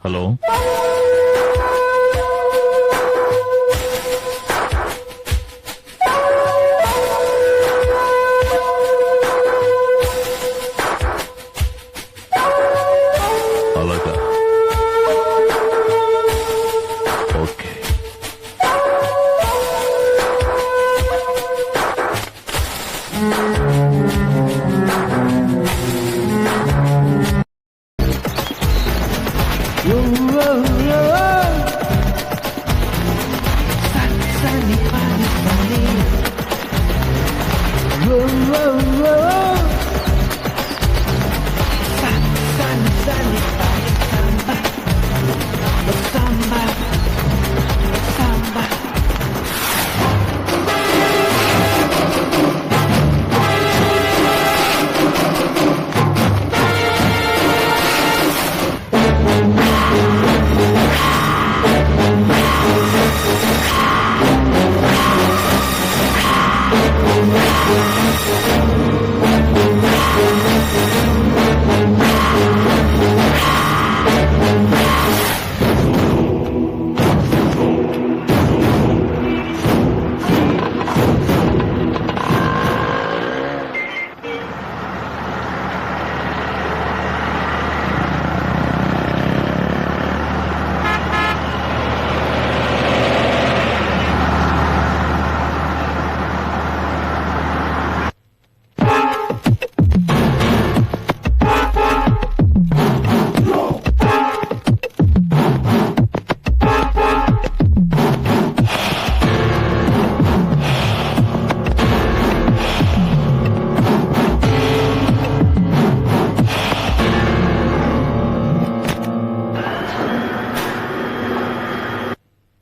Hello, అలాగా, okay.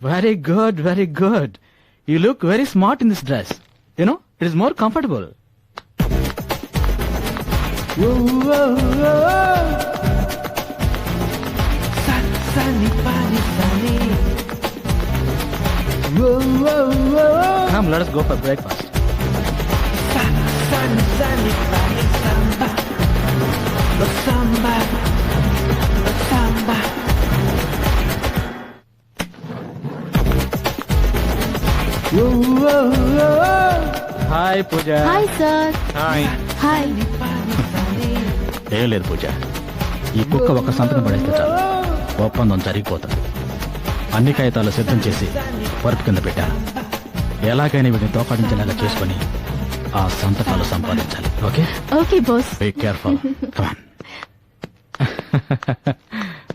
Very good, very good. You look very smart in this dress. You know, it is more comfortable. Come, let us go for breakfast. Hi Pooja. Hi sir. Hi. Hi. ఏం లేదు పూజ, ఈ కుక్క ఒక సంతకం పడేస్తే చాలు ఒప్పందం జరిగిపోతుంది. అన్ని కాగితాలు సిద్ధం చేసి వర్క్ కింద పెట్టాను. ఎలాగైనా వీటిని తోకాడించేలాగా చేసుకుని ఆ సంతకాలు సంపాదించాలి. Okay? Okay boss. Be careful. Come on.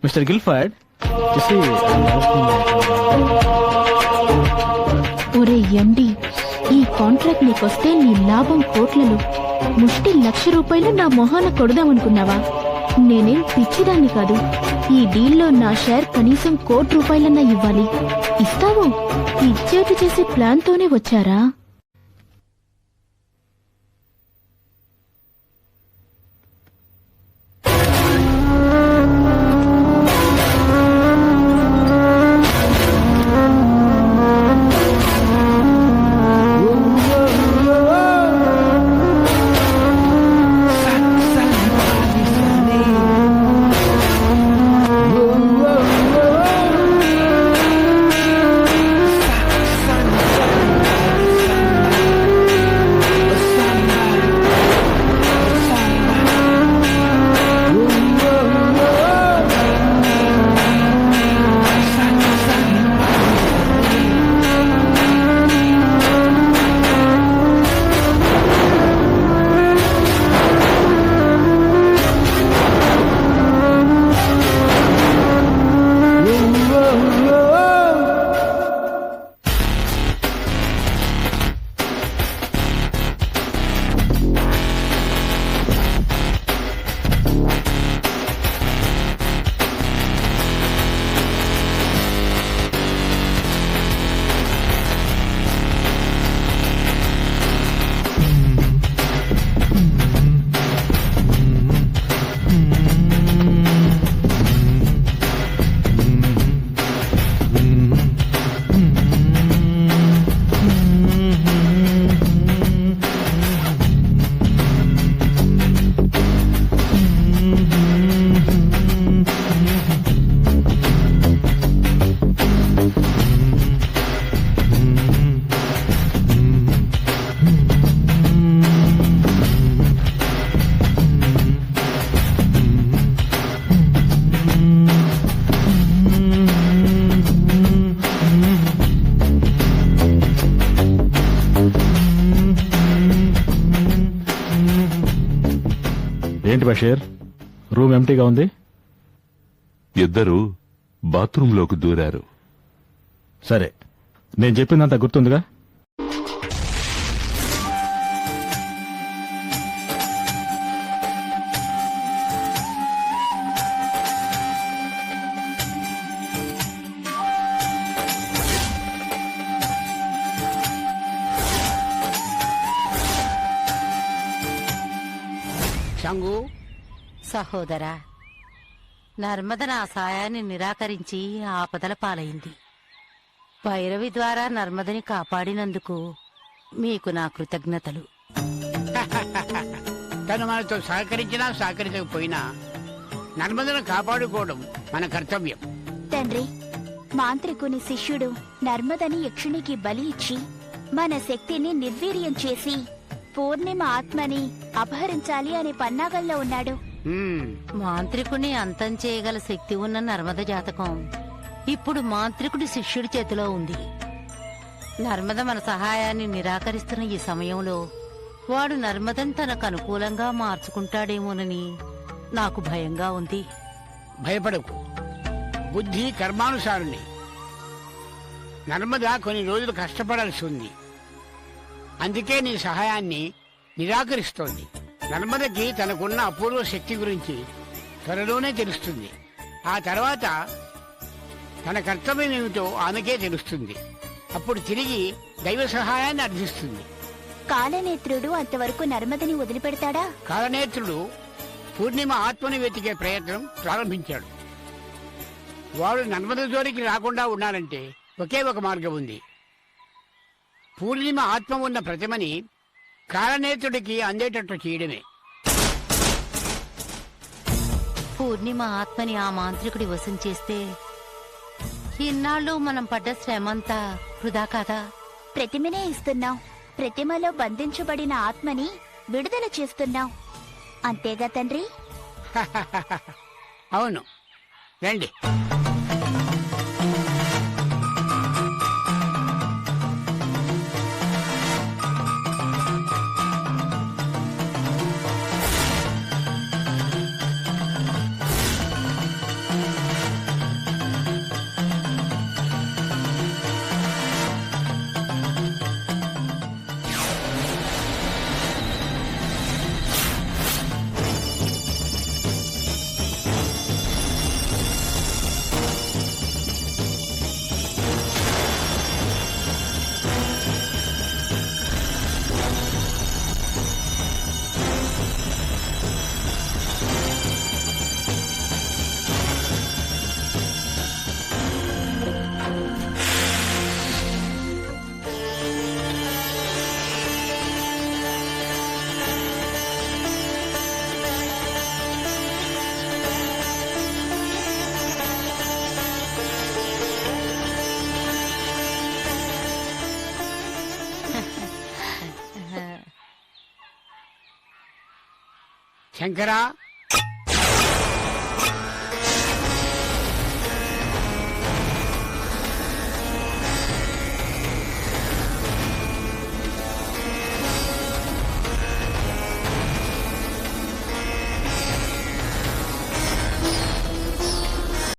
Mister Gilford, ఒరే ఎండి, ఈ కాంట్రాక్ట్ నీకొస్తే నీ లాభం కోట్లలో, ముష్టి ₹1,00,000 నా మొహాన కొడదామనుకున్నావా? నేనేం పిచ్చిదాన్ని కాదు. ఈ డీల్లో నా షేర్ కనీసం ₹1,00,00,000 ఇవ్వాలి. ఇస్తావు? ఇచ్చేటు చేసే ప్లాన్ తోనే వచ్చారా? ఏంటి బషీర్, రూమ్ ఎంటీగా ఉంది? ఇద్దరు బాత్రూంలోకి దూరారు. సరే, నేను చెప్పిందంతా గుర్తుందిగా? శంగు, సహోదరా, నర్మద నా సాయాన్ని నిరాకరించి ఆపదల పాలైంది. భైరవి ద్వారా నర్మదని కాపాడినందుకు మీకు నా కృతజ్ఞతలు. తను మనతో సహకరించినా సహకరించకపోయినా నర్మదను కాపాడుకోవడం మన కర్తవ్యం. తండ్రి, మాంత్రికుని శిష్యుడు నర్మదని యక్షునికి బలి ఇచ్చి మన శక్తిని నిర్వీర్యం చేసి పూర్ణిమ ఆత్మని అపహరించాలి అనే పన్నాగంలో ఉన్నాడు. హ్మ్, మాంత్రికుని అంతం చేయగల శక్తి ఉన్న నర్మద జాతకం ఇప్పుడు మాంత్రికుడి శిష్యుడి చేతిలో ఉంది. నర్మద మన సహాయాన్ని నిరాకరిస్తున్న ఈ సమయంలో వాడు నర్మదని తనకు అనుకూలంగా మార్చుకుంటాడేమోనని నాకు భయంగా ఉంది. భయపడకు. బుద్ధి కర్మానుసారుని. నర్మద కొన్ని రోజులు కష్టపడాల్సి ఉంది. అందుకే నీ సహాయాన్ని నిరాకరిస్తోంది. నర్మదకి తనకున్న అపూర్వ శక్తి గురించి త్వరలోనే తెలుస్తుంది. ఆ తర్వాత తన కర్తవ్యం ఏమిటో ఆమెకే తెలుస్తుంది. అప్పుడు తిరిగి దైవ సహాయాన్ని అర్థిస్తుంది. కాలనేత్రుడు అంతవరకు నర్మదని వదిలిపెడతాడా? కాలనేత్రుడు పూర్ణిమ ఆత్మని వెతికే ప్రయత్నం ప్రారంభించాడు. వాడు నర్మద జోలికి రాకుండా ఉండాలంటే ఒకే ఒక మార్గం ఉంది. పూర్ణిమ ఆత్మ ఉన్న ప్రతిమని కాలనేత్రుడికి అందేటట్లు చేయడమే. పూర్ణిమ ఆత్మని ఆ మాంత్రికుడి వశం చేస్తే ఇన్నాళ్ళు మనం పడ్డ శ్రమంతా వృధా కాదా? ప్రతిమనే ఇస్తున్నాం. ప్రతిమలో బంధించబడిన ఆత్మని విడుదల చేస్తున్నాం. అంతేగా తండ్రి? అవును, రండి. శంకరా,